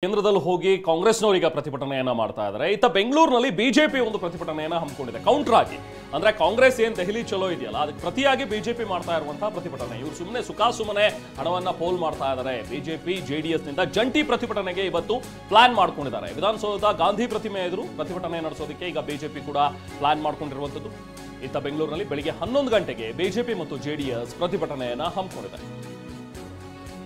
ಕೇಂದ್ರದಲ್ಲಿ ಹೋಗಿ ಕಾಂಗ್ರೆಸ್ನವರೀಗ ಪ್ರತಿಭಟನೆಯನ್ನ ಮಾಡ್ತಾ ಇದ್ದಾರೆ. ಇತ್ತ ಬೆಂಗಳೂರಿನಲ್ಲಿ ಬಿಜೆಪಿ ಒಂದು ಪ್ರತಿಭಟನೆಯನ್ನ ಹಮ್ಮಿಕೊಂಡಿದೆ ಕೌಂಟರ್ ಆಗಿ. ಅಂದ್ರೆ ಕಾಂಗ್ರೆಸ್ ಏನ್ ದೆಹಲಿ ಚಲೋ ಇದೆಯಲ್ಲ ಅದಕ್ಕೆ ಪ್ರತಿಯಾಗಿ ಬಿಜೆಪಿ ಮಾಡ್ತಾ ಇರುವಂತಹ ಪ್ರತಿಭಟನೆ. ಇವರು ಸುಮ್ಮನೆ ಸುಖಾಸುಮ್ಮನೆ ಹಣವನ್ನ ಪೋಲ್ ಮಾಡ್ತಾ ಇದ್ದಾರೆ. ಬಿಜೆಪಿ ಜೆಡಿಎಸ್ ನಿಂದ ಜಂಟಿ ಪ್ರತಿಭಟನೆಗೆ ಇವತ್ತು ಪ್ಲಾನ್ ಮಾಡ್ಕೊಂಡಿದ್ದಾರೆ. ವಿಧಾನಸೌಧದ ಗಾಂಧಿ ಪ್ರತಿಮೆ ಎದುರು ಪ್ರತಿಭಟನೆ ನಡೆಸೋದಕ್ಕೆ ಈಗ ಬಿಜೆಪಿ ಕೂಡ ಪ್ಲಾನ್ ಮಾಡ್ಕೊಂಡಿರುವಂತದ್ದು. ಇತ್ತ ಬೆಂಗಳೂರಿನಲ್ಲಿ ಬೆಳಿಗ್ಗೆ 11 ಗಂಟೆಗೆ ಬಿಜೆಪಿ ಮತ್ತು ಜೆಡಿಎಸ್ ಪ್ರತಿಭಟನೆಯನ್ನ ಹಮ್ಮಿಕೊಂಡಿದೆ.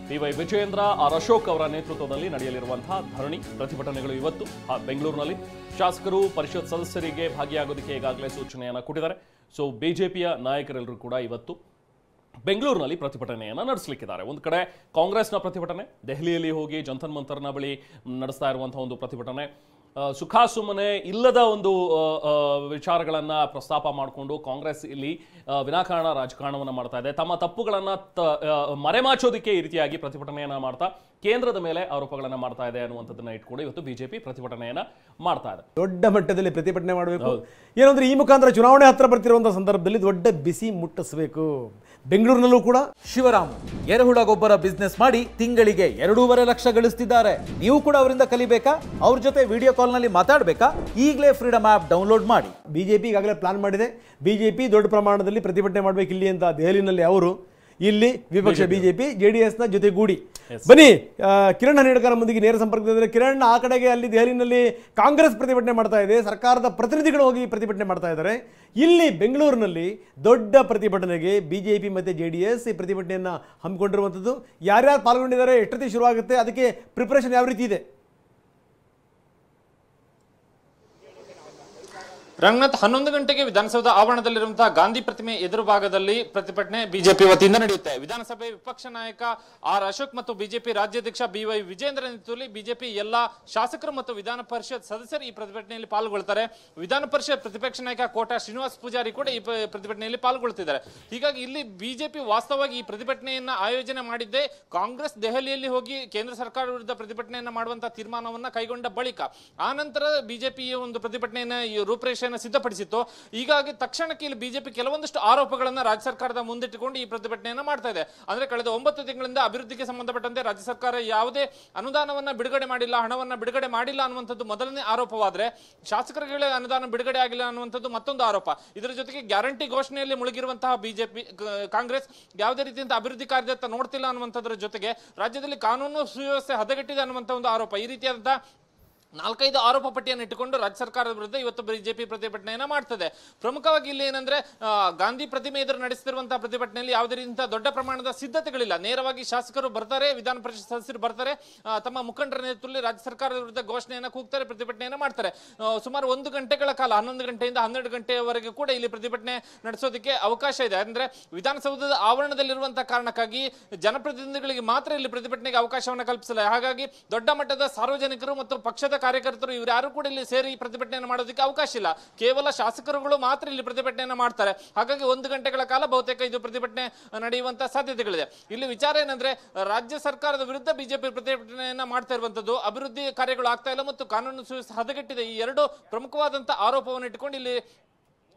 ಪಿವೈ ವಿಜಯೇಂದ್ರ ಆರ್ ಅಶೋಕ್ ಅವರ ನೇತೃತ್ವದಲ್ಲಿ ನಡೆಯಲಿರುವಂತಹ ಧರಣಿ ಪ್ರತಿಭಟನೆಗಳು ಇವತ್ತು ಬೆಂಗಳೂರಿನಲ್ಲಿ ಶಾಸಕರು ಪರಿಷತ್ ಸದಸ್ಯರಿಗೆ ಭಾಗಿಯಾಗೋದಕ್ಕೆ ಈಗಾಗಲೇ ಸೂಚನೆಯನ್ನು ಕೊಟ್ಟಿದ್ದಾರೆ. ಸೊ ಬಿಜೆಪಿಯ ನಾಯಕರೆಲ್ಲರೂ ಕೂಡ ಇವತ್ತು ಬೆಂಗಳೂರಿನಲ್ಲಿ ಪ್ರತಿಭಟನೆಯನ್ನು ನಡೆಸಲಿಕ್ಕಿದ್ದಾರೆ. ಒಂದು ಕಡೆ ಕಾಂಗ್ರೆಸ್ನ ಪ್ರತಿಭಟನೆ, ದೆಹಲಿಯಲ್ಲಿ ಹೋಗಿ ಜಂತರ್ ಮಂತರ್ನ ಬಳಿ ನಡೆಸ್ತಾ ಇರುವಂತಹ ಒಂದು ಪ್ರತಿಭಟನೆ, ಸುಖಾಸುಮ್ಮನೆ ಇಲ್ಲದ ಒಂದು ವಿಚಾರಗಳನ್ನ ಪ್ರಸ್ತಾಪ ಮಾಡಿಕೊಂಡು ಕಾಂಗ್ರೆಸ್ ಇಲ್ಲಿ ವಿನಾಕಾರಣ ರಾಜಕಾರಣವನ್ನು ಮಾಡ್ತಾ ಇದೆ. ತಮ್ಮ ತಪ್ಪುಗಳನ್ನ ಮರೆಮಾಚೋದಕ್ಕೆ ಈ ರೀತಿಯಾಗಿ ಪ್ರತಿಭಟನೆಯನ್ನ ಮಾಡ್ತಾ ಕೇಂದ್ರದ ಮೇಲೆ ಆರೋಪಗಳನ್ನ ಮಾಡ್ತಾ ಇದೆ ಅನ್ನುವಂಥದ್ದನ್ನ ಇಟ್ಕೊಂಡು ಇವತ್ತು ಬಿಜೆಪಿ ಪ್ರತಿಭಟನೆಯನ್ನ ಮಾಡ್ತಾ ಇದೆ. ದೊಡ್ಡ ಮಟ್ಟದಲ್ಲಿ ಪ್ರತಿಭಟನೆ ಮಾಡಬೇಕು. ಏನಂದ್ರೆ ಈ ಮುಖಾಂತರ ಚುನಾವಣೆ ಹತ್ರ ಬರ್ತಿರುವಂತಹ ಸಂದರ್ಭದಲ್ಲಿ ದೊಡ್ಡ ಬಿಸಿ ಮುಟ್ಟಿಸಬೇಕು. ಬೆಂಗಳೂರಿನಲ್ಲೂ ಕೂಡ ಶಿವರಾಮ್ ಎರೆಹುಳ ಗೊಬ್ಬರ ಬಿಸ್ನೆಸ್ ಮಾಡಿ ತಿಂಗಳಿಗೆ 2.5 ಲಕ್ಷ ಗಳಿಸ್ತಿದ್ದಾರೆ. ನೀವು ಕೂಡ ಅವರಿಂದ ಕಲಿಬೇಕಾ? ಅವ್ರ ಜೊತೆ ವಿಡಿಯೋ ಕಾಲ್ ನಲ್ಲಿ ಮಾತಾಡಬೇಕಾ? ಈಗಲೇ ಫ್ರೀಡಮ್ ಆಪ್ ಡೌನ್ಲೋಡ್ ಮಾಡಿ. ಬಿಜೆಪಿ ಈಗಾಗಲೇ ಪ್ಲಾನ್ ಮಾಡಿದೆ. ಬಿಜೆಪಿ ದೊಡ್ಡ ಪ್ರಮಾಣದಲ್ಲಿ ಪ್ರತಿಭಟನೆ ಮಾಡಬೇಕು ಇಲ್ಲಿ ಅಂತ ದೆಹಲಿನಲ್ಲಿ ಅವರು, ಇಲ್ಲಿ ವಿಪಕ್ಷ ಬಿಜೆಪಿ ಜೆಡಿಎಸ್ ನ ಜೊತೆಗೂಡಿ ಬನ್ನಿ. ಕಿರಣ್ ಹನೇಡ್ಕರ್ ನಮ್ಮೊಂದಿಗೆ ನೇರ ಸಂಪರ್ಕದಲ್ಲಿ. ಕಿರಣ್, ಆ ಕಡೆಗೆ ಅಲ್ಲಿ ದೆಹಲಿನಲ್ಲಿ ಕಾಂಗ್ರೆಸ್ ಪ್ರತಿಭಟನೆ ಮಾಡ್ತಾ ಇದೆ, ಸರ್ಕಾರದ ಪ್ರತಿನಿಧಿಗಳು ಹೋಗಿ ಪ್ರತಿಭಟನೆ ಮಾಡ್ತಾ ಇದ್ದಾರೆ. ಇಲ್ಲಿ ಬೆಂಗಳೂರಿನಲ್ಲಿ ದೊಡ್ಡ ಪ್ರತಿಭಟನೆಗೆ ಬಿಜೆಪಿ ಮತ್ತೆ ಜೆಡಿಎಸ್ ಈ ಪ್ರತಿಭಟನೆಯನ್ನ ಹಮ್ಮಿಕೊಂಡಿರುವಂಥದ್ದು. ಯಾರ್ಯಾರು ಪಾಲ್ಗೊಂಡಿದ್ದಾರೆ, ಎಷ್ಟೊತ್ತಿ ಶುರುವಾಗುತ್ತೆ, ಅದಕ್ಕೆ ಪ್ರಿಪರೇಷನ್ ಯಾವ ರೀತಿ ಇದೆ? ರಂಗನಾಥ್, 11 ಗಂಟೆಗೆ ವಿಧಾನಸೌಧ ಆವರಣದಲ್ಲಿರುವಂತಹ ಗಾಂಧಿ ಪ್ರತಿಮೆ ಎದುರು ಭಾಗದಲ್ಲಿ ಪ್ರತಿಭಟನೆ ಬಿಜೆಪಿ ವತಿಯಿಂದ ನಡೆಯುತ್ತೆ. ವಿಧಾನಸಭೆ ವಿಪಕ್ಷ ನಾಯಕ ಆರ್ ಅಶೋಕ್ ಮತ್ತು ಬಿಜೆಪಿ ರಾಜ್ಯಾಧ್ಯಕ್ಷ ಬಿವೈ ವಿಜೇಂದ್ರ ನೇತೃತ್ವದಲ್ಲಿ ಬಿಜೆಪಿ ಎಲ್ಲ ಶಾಸಕರು ಮತ್ತು ವಿಧಾನ ಪರಿಷತ್ ಸದಸ್ಯರು ಈ ಪ್ರತಿಭಟನೆಯಲ್ಲಿ ಪಾಲ್ಗೊಳ್ತಾರೆ. ವಿಧಾನ ಪರಿಷತ್ ಪ್ರತಿಪಕ್ಷ ನಾಯಕ ಕೋಟಾ ಶ್ರೀನಿವಾಸ್ ಪೂಜಾರಿ ಕೂಡ ಈ ಪ್ರತಿಭಟನೆಯಲ್ಲಿ ಪಾಲ್ಗೊಳ್ತಿದ್ದಾರೆ. ಹೀಗಾಗಿ ಇಲ್ಲಿ ಬಿಜೆಪಿ ವಾಸ್ತವವಾಗಿ ಈ ಪ್ರತಿಭಟನೆಯನ್ನ ಆಯೋಜನೆ ಮಾಡಿದ್ದೆ ಕಾಂಗ್ರೆಸ್ ದೆಹಲಿಯಲ್ಲಿ ಹೋಗಿ ಕೇಂದ್ರ ಸರ್ಕಾರ ವಿರುದ್ಧ ಪ್ರತಿಭಟನೆಯನ್ನ ಮಾಡುವಂತಹ ತೀರ್ಮಾನವನ್ನ ಕೈಗೊಂಡ ಬಳಿಕ ಆ ನಂತರ ಬಿಜೆಪಿ ಒಂದು ಪ್ರತಿಭಟನೆಯನ್ನ ರೂಪರೇಷೆ ಸಿದ್ಧಪಡಿಸಿತ್ತು. ಹೀಗಾಗಿ ತಕ್ಷಣಕ್ಕೆ ಇಲ್ಲಿ ಬಿಜೆಪಿ ಕೆಲವೊಂದಷ್ಟು ಆರೋಪಗಳನ್ನ ರಾಜ್ಯ ಸರ್ಕಾರದ ಮುಂದಿಟ್ಟುಕೊಂಡು ಈ ಪ್ರತಿಭಟನೆಯನ್ನ ಮಾಡ್ತಾ ಇದೆ. ಅಂದ್ರೆ ಕಳೆದ 9 ತಿಂಗಳಿಂದ ಅಭಿವೃದ್ಧಿಗೆ ಸಂಬಂಧಪಟ್ಟಂತೆ ರಾಜ್ಯ ಸರ್ಕಾರ ಯಾವುದೇ ಅನುದಾನವನ್ನ ಬಿಡುಗಡೆ ಮಾಡಿಲ್ಲ, ಹಣವನ್ನ ಬಿಡುಗಡೆ ಮಾಡಿಲ್ಲ ಅನ್ನುವಂಥದ್ದು ಮೊದಲನೇ ಆರೋಪವಾದ್ರೆ, ಶಾಸಕರಿಗೆ ಅನುದಾನ ಬಿಡುಗಡೆ ಆಗಿಲ್ಲ ಅನ್ನುವಂಥದ್ದು ಮತ್ತೊಂದು ಆರೋಪ. ಇದರ ಜೊತೆಗೆ ಗ್ಯಾರಂಟಿ ಘೋಷಣೆಯಲ್ಲಿ ಮುಳುಗಿರುವಂತಹ ಬಿಜೆಪಿ ಕಾಂಗ್ರೆಸ್ ಯಾವುದೇ ರೀತಿಯಂತ ಅಭಿವೃದ್ಧಿ ಕಾರ್ಯದತ್ತ ನೋಡ್ತಿಲ್ಲ ಅನ್ನುವಂಥದ್ರ ಜೊತೆಗೆ ರಾಜ್ಯದಲ್ಲಿ ಕಾನೂನು ಸುವ್ಯವಸ್ಥೆ ಹದಗೆಟ್ಟಿದೆ ಅನ್ನುವಂಥ ಒಂದು ಆರೋಪ. ಈ ರೀತಿಯಾದಂತಹ 4-5 ಆರೋಪ ಪಟ್ಟಿಯನ್ನು ಇಟ್ಟುಕೊಂಡು ರಾಜ್ಯ ಸರ್ಕಾರದ ವಿರುದ್ಧ ಇವತ್ತು ಬಿಜೆಪಿ ಪ್ರತಿಭಟನೆಯನ್ನ ಮಾಡ್ತದೆ. ಪ್ರಮುಖವಾಗಿ ಇಲ್ಲಿ ಏನಂದ್ರೆ ಗಾಂಧಿ ಪ್ರತಿಮೆ ಎದುರು ನಡೆಸುತ್ತಿರುವಂತಹ ಪ್ರತಿಭಟನೆಯಲ್ಲಿ ಯಾವುದೇ ರೀತಿಯ ದೊಡ್ಡ ಪ್ರಮಾಣದ ಸಿದ್ಧತೆಗಳಿಲ್ಲ. ನೇರವಾಗಿ ಶಾಸಕರು ಬರ್ತಾರೆ, ವಿಧಾನ ಪರಿಷತ್ ಸದಸ್ಯರು ಬರ್ತಾರೆ, ತಮ್ಮ ಮುಖಂಡರ ನೇತೃತ್ವದಲ್ಲಿ ರಾಜ್ಯ ಸರ್ಕಾರದ ವಿರುದ್ಧ ಘೋಷಣೆಯನ್ನ ಕೂಗ್ತಾರೆ, ಪ್ರತಿಭಟನೆಯನ್ನ ಮಾಡ್ತಾರೆ. ಸುಮಾರು 1 ಗಂಟೆಗಳ ಕಾಲ 11 ಗಂಟೆಯಿಂದ 12 ಗಂಟೆಯವರೆಗೆ ಕೂಡ ಇಲ್ಲಿ ಪ್ರತಿಭಟನೆ ನಡೆಸೋದಕ್ಕೆ ಅವಕಾಶ ಇದೆ. ಅಂದ್ರೆ ವಿಧಾನಸೌಧದ ಆವರಣದಲ್ಲಿರುವಂತಹ ಕಾರಣಕ್ಕಾಗಿ ಜನಪ್ರತಿನಿಧಿಗಳಿಗೆ ಮಾತ್ರ ಇಲ್ಲಿ ಪ್ರತಿಭಟನೆಗೆ ಅವಕಾಶವನ್ನು ಕಲ್ಪಿಸಲ್ಲ. ಹಾಗಾಗಿ ದೊಡ್ಡ ಮಟ್ಟದ ಸಾರ್ವಜನಿಕರು ಮತ್ತು ಪಕ್ಷದ ಕಾರ್ಯಕರ್ತರು ಇವರು ಯಾರು ಕೂಡ ಇಲ್ಲಿ ಸೇರಿ ಪ್ರತಿಭಟನೆಯನ್ನು ಮಾಡೋದಕ್ಕೆ ಅವಕಾಶ ಇಲ್ಲ. ಕೇವಲ ಶಾಸಕರುಗಳು ಮಾತ್ರ ಇಲ್ಲಿ ಪ್ರತಿಭಟನೆಯನ್ನು ಮಾಡ್ತಾರೆ. ಹಾಗಾಗಿ 1 ಗಂಟೆಗಳ ಕಾಲ ಬಹುತೇಕ ಇದು ಪ್ರತಿಭಟನೆ ನಡೆಯುವಂತಹ ಸಾಧ್ಯತೆಗಳಿದೆ. ಇಲ್ಲಿ ವಿಚಾರ ಏನಂದ್ರೆ ರಾಜ್ಯ ಸರ್ಕಾರದ ವಿರುದ್ಧ ಬಿಜೆಪಿ ಪ್ರತಿಭಟನೆಯನ್ನ ಮಾಡ್ತಾ ಇರುವಂತದ್ದು, ಅಭಿವೃದ್ಧಿ ಕಾರ್ಯಗಳು ಆಗ್ತಾ ಇಲ್ಲ ಮತ್ತು ಕಾನೂನು ಸುವ್ಯವಸ್ಥೆ ಹದಗೆಟ್ಟಿದೆ. ಈ ಎರಡು ಪ್ರಮುಖವಾದಂತಹ ಆರೋಪವನ್ನು ಇಟ್ಟುಕೊಂಡು ಇಲ್ಲಿ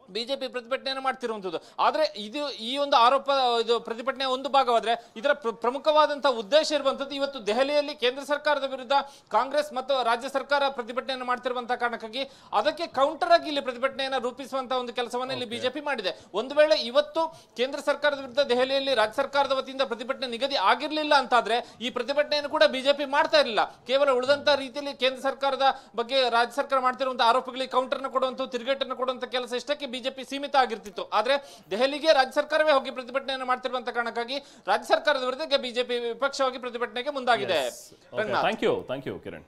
ಬಿಜೆಪಿ ಪ್ರತಿಭಟನೆಯನ್ನು ಮಾಡ್ತಿರುವಂಥದ್ದು. ಆದ್ರೆ ಇದು ಈ ಒಂದು ಆರೋಪ, ಇದು ಪ್ರತಿಭಟನೆಯ ಒಂದು ಭಾಗವಾದ್ರೆ ಇದರ ಪ್ರಮುಖವಾದಂತಹ ಉದ್ದೇಶ ಇರುವಂತದ್ದು ಇವತ್ತು ದೆಹಲಿಯಲ್ಲಿ ಕೇಂದ್ರ ಸರ್ಕಾರದ ವಿರುದ್ಧ ಕಾಂಗ್ರೆಸ್ ಮತ್ತು ರಾಜ್ಯ ಸರ್ಕಾರ ಪ್ರತಿಭಟನೆಯನ್ನು ಮಾಡ್ತಿರುವಂತಹ ಕಾರಣಕ್ಕಾಗಿ ಅದಕ್ಕೆ ಕೌಂಟರ್ ಆಗಿ ಇಲ್ಲಿ ಪ್ರತಿಭಟನೆಯನ್ನು ರೂಪಿಸುವಂತಹ ಒಂದು ಕೆಲಸವನ್ನು ಇಲ್ಲಿ ಬಿಜೆಪಿ ಮಾಡಿದೆ. ಒಂದು ವೇಳೆ ಇವತ್ತು ಕೇಂದ್ರ ಸರ್ಕಾರದ ವಿರುದ್ಧ ದೆಹಲಿಯಲ್ಲಿ ರಾಜ್ಯ ಸರ್ಕಾರದ ವತಿಯಿಂದ ಪ್ರತಿಭಟನೆ ನಿಗದಿ ಆಗಿರ್ಲಿಲ್ಲ ಅಂತಾದ್ರೆ ಈ ಪ್ರತಿಭಟನೆಯನ್ನು ಕೂಡ ಬಿಜೆಪಿ ಮಾಡ್ತಾ ಇರಲಿಲ್ಲ. ಕೇವಲ ಉಳಿದಂತಹ ರೀತಿಯಲ್ಲಿ ಕೇಂದ್ರ ಸರ್ಕಾರದ ಬಗ್ಗೆ ರಾಜ್ಯ ಸರ್ಕಾರ ಮಾಡ್ತಿರುವಂತಹ ಆರೋಪಗಳಿಗೆ ಕೌಂಟರ್ನ ಕೊಡುವಂತಹ, ತಿರುಗೇಟನ್ನು ಕೊಡುವಂತಹ ಕೆಲಸ ಇಷ್ಟಕ್ಕೆ ಬಿಜೆಪಿ ಸೀಮಿತ ಆಗಿರ್ತಿತ್ತು. ಆದ್ರೆ ದೆಹಲಿಗೆ ರಾಜ್ಯ ಸರ್ಕಾರವೇ ಹೋಗಿ ಪ್ರತಿಭಟನೆಯನ್ನು ಮಾಡ್ತಿರುವಂತಹ ಕಾರಣಕ್ಕಾಗಿ ರಾಜ್ಯ ಸರ್ಕಾರದ ವಿರುದ್ಧ ಬಿಜೆಪಿ ವಿಪಕ್ಷವಾಗಿ ಪ್ರತಿಭಟನೆಗೆ ಮುಂದಾಗಿದೆ. Thank you Kiran.